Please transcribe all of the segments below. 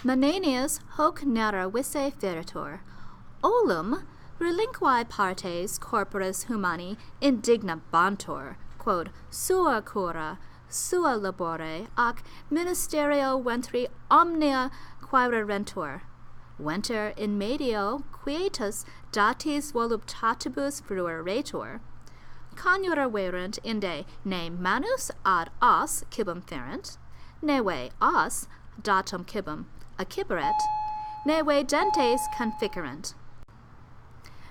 Manenius hoc nara visse feritur, olum relinquae partes corporis humani indignabantur, quod sua cura, sua labore, ac ministerio ventri omnia quaerentur. Venter in medio quietus datis voluptatibus frueretur. Coniura verent inde ne manus ad os cibum ferent, neve os datum cibum acciperet, neve dentes conficerent.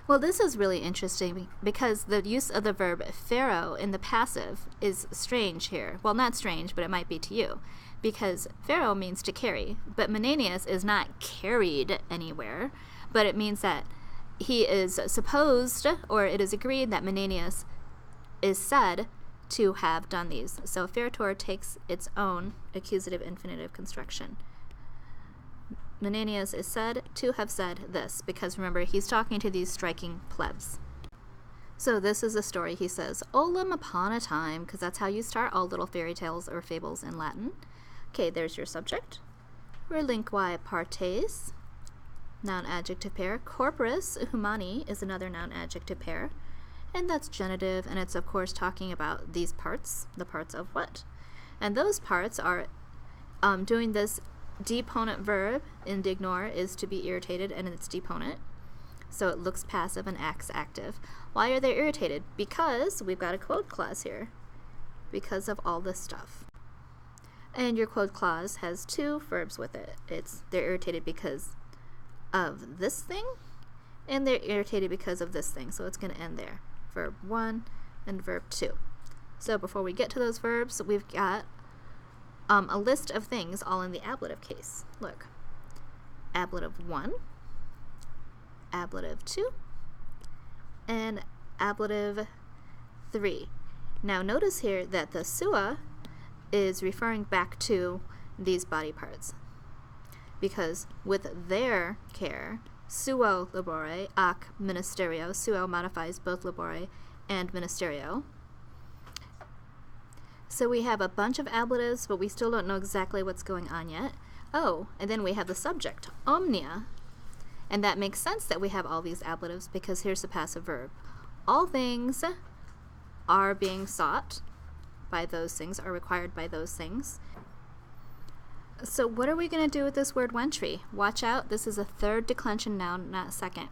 Well, this is really interesting because the use of the verb pharaoh in the passive is strange here. Well, not strange, but it might be to you, because pharaoh means to carry, but Menenius is not carried anywhere, but it means that he is supposed, or it is agreed that Menenius is said to have done these. So feritur takes its own accusative infinitive construction. Menenius is said to have said this, because remember, he's talking to these striking plebs. So this is a story, he says, Olum upon a time, because that's how you start all little fairy tales or fables in Latin. Okay, there's your subject. Relinquae partes, noun adjective pair. Corporis humani is another noun adjective pair, and that's genitive, and it's of course talking about these parts, the parts of what? And those parts are doing this deponent verb. Indignor is to be irritated, and it's deponent, so it looks passive and acts active. Why are they irritated? Because we've got a quote clause here, because of all this stuff. And your quote clause has two verbs with it. They're irritated because of this thing, and they're irritated because of this thing, so it's going to end there. Verb 1 and verb 2. So before we get to those verbs, we've got a list of things all in the ablative case. Look, ablative 1, ablative 2, and ablative 3. Now notice here that the sua is referring back to these body parts, because with their care, suo labore ac ministerio, suo modifies both labore and ministerio. So we have a bunch of ablatives, but we still don't know exactly what's going on yet. Oh, and then we have the subject, omnia. And that makes sense that we have all these ablatives, because here's the passive verb. All things are being sought by those things, are required by those things. So what are we going to do with this word wentry? Watch out, this is a third declension noun, not second.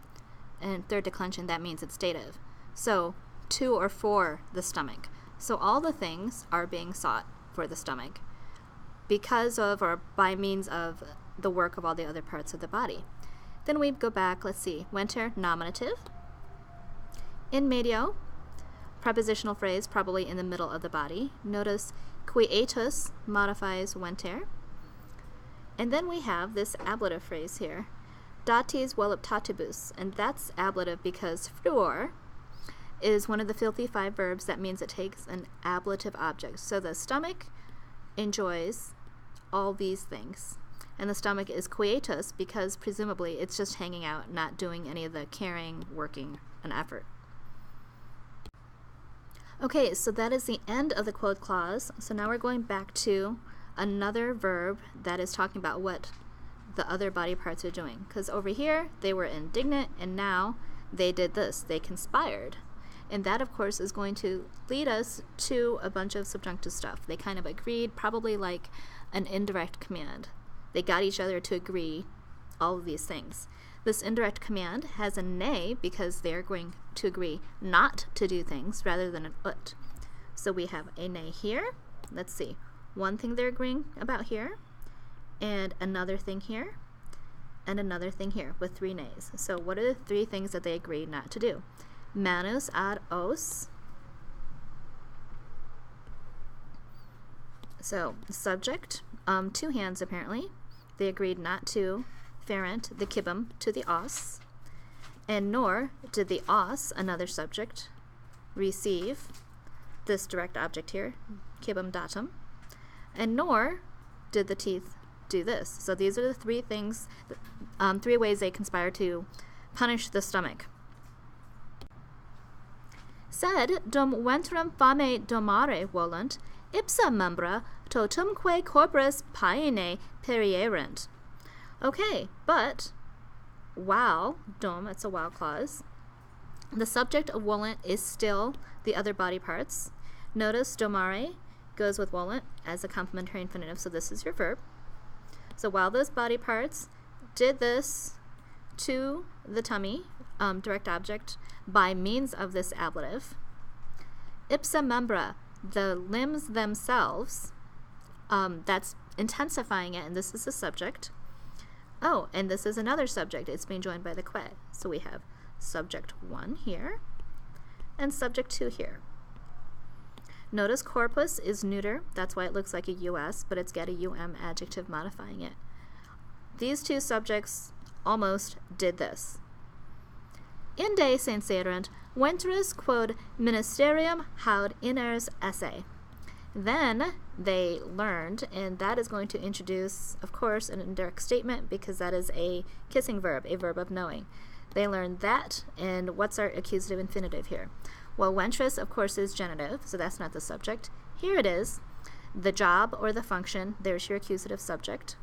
And third declension, that means it's dative. So to or for the stomach. So all the things are being sought for the stomach because of or by means of the work of all the other parts of the body. Then we go back, let's see, venter, nominative. In medio, prepositional phrase, probably in the middle of the body. Notice quietus modifies venter. And then we have this ablative phrase here, datis voluptatibus, and that's ablative because fruor is one of the filthy 5 verbs. That means it takes an ablative object. So the stomach enjoys all these things. And the stomach is quietus because presumably it's just hanging out, not doing any of the caring, working, and effort. Okay, so that is the end of the quote clause. So now we're going back to another verb that is talking about what the other body parts are doing. Because over here, they were indignant, and now they did this. They conspired. And that, of course, is going to lead us to a bunch of subjunctive stuff. They kind of agreed, probably like an indirect command. They got each other to agree all of these things. This indirect command has a ne because they're going to agree not to do things rather than an ut. So we have a ne here. Let's see. One thing they're agreeing about here, and another thing here, and another thing here with 3 nes. So what are the 3 things that they agree not to do? Manus ad os. So subject, 2 hands apparently. They agreed not to ferent the cibum to the os, and nor did the os, another subject, receive this direct object here, cibum datum, and nor did the teeth do this. So these are the 3 things, 3 ways they conspire to punish the stomach. Sed dum ventrum fame domare volunt, ipsa membra totumque corporis paene perierent. Okay, but while, dom, it's a while clause, the subject of wolent is still the other body parts. Notice domare goes with wolent as a complementary infinitive, so this is your verb. So while those body parts did this to the tummy, direct object, by means of this ablative, ipsa membra, the limbs themselves, that's intensifying it, and this is the subject. Oh, and this is another subject. It's being joined by the que. So we have subject 1 here and subject 2 here. Notice corpus is neuter. That's why it looks like a US, but it's got a UM adjective modifying it. These two subjects almost did this. Inde senserent ventris quod ministerium haud iners esse. Then they learned, and that is going to introduce, of course, an indirect statement because that is a kissing verb, a verb of knowing. They learned that, and what's our accusative infinitive here? Well, ventris, of course, is genitive, so that's not the subject. Here it is, the job or the function, there's your accusative subject,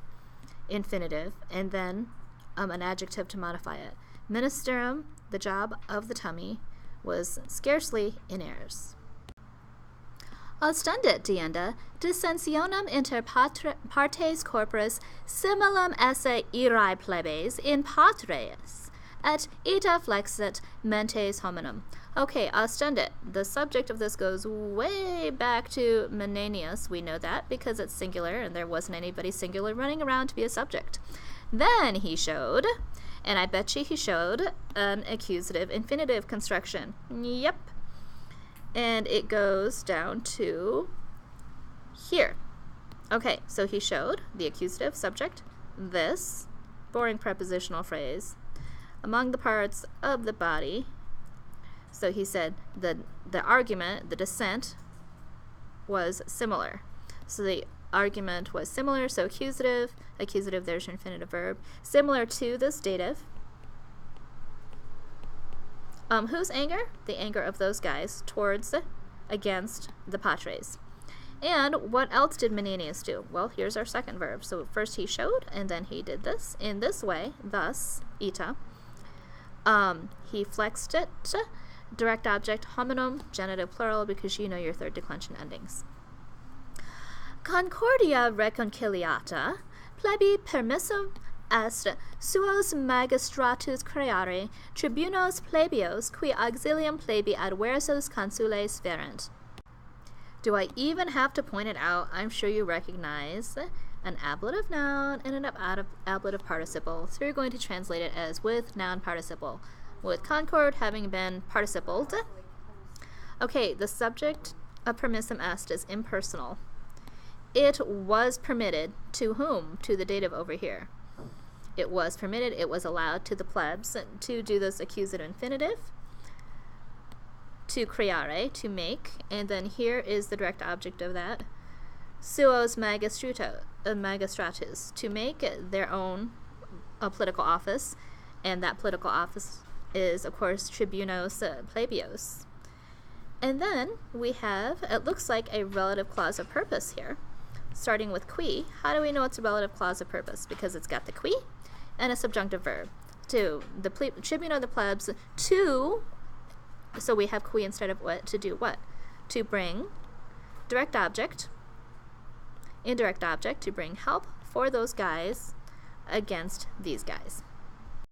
infinitive, and then an adjective to modify it. Ministerium, the job of the tummy, was scarcely in heirs. Ostendit dienda dissensionem inter partes corporis similem esse irae plebes in patres, et ita flexit mentes hominum. Okay, ostendit. The subject of this goes way back to Menenius. We know that because it's singular and there wasn't anybody singular running around to be a subject. Then he showed, and I bet you he showed, an accusative infinitive construction. Yep. And it goes down to here. Okay, so he showed the accusative subject, this boring prepositional phrase, among the parts of the body. So he said the argument, the dissent, was similar. So the argument was similar, so accusative, there's your infinitive verb, similar to this dative. Whose anger? The anger of those guys towards, against the patres. And what else did Menenius do? Well, here's our second verb. So first he showed, and then he did this in this way, thus, ita. He flexed it, direct object, hominum, genitive plural, because you know your third declension endings. Concordia reconciliata, plebi permissum est suos magistratus creare tribunos plebios qui auxilium plebi adversos consules ferent. Do I even have to point it out? I'm sure you recognize an ablative noun and an ablative participle, so you're going to translate it as with noun participle, with concord having been participled. Okay, the subject of permissum est is impersonal. It was permitted to whom? To the dative over here. It was permitted, it was allowed to the plebs to do this accusative infinitive, to creare, to make, and then here is the direct object of that, suos magistratus, to make their own political office, and that political office is, of course, tribunos plebios. And then we have, it looks like a relative clause of purpose here, starting with qui. How do we know it's a relative clause of purpose? Because it's got the qui and a subjunctive verb. To the tribuno of the plebs, to, so we have qui instead of what, to do what? To bring direct object, indirect object, to bring help for those guys against these guys.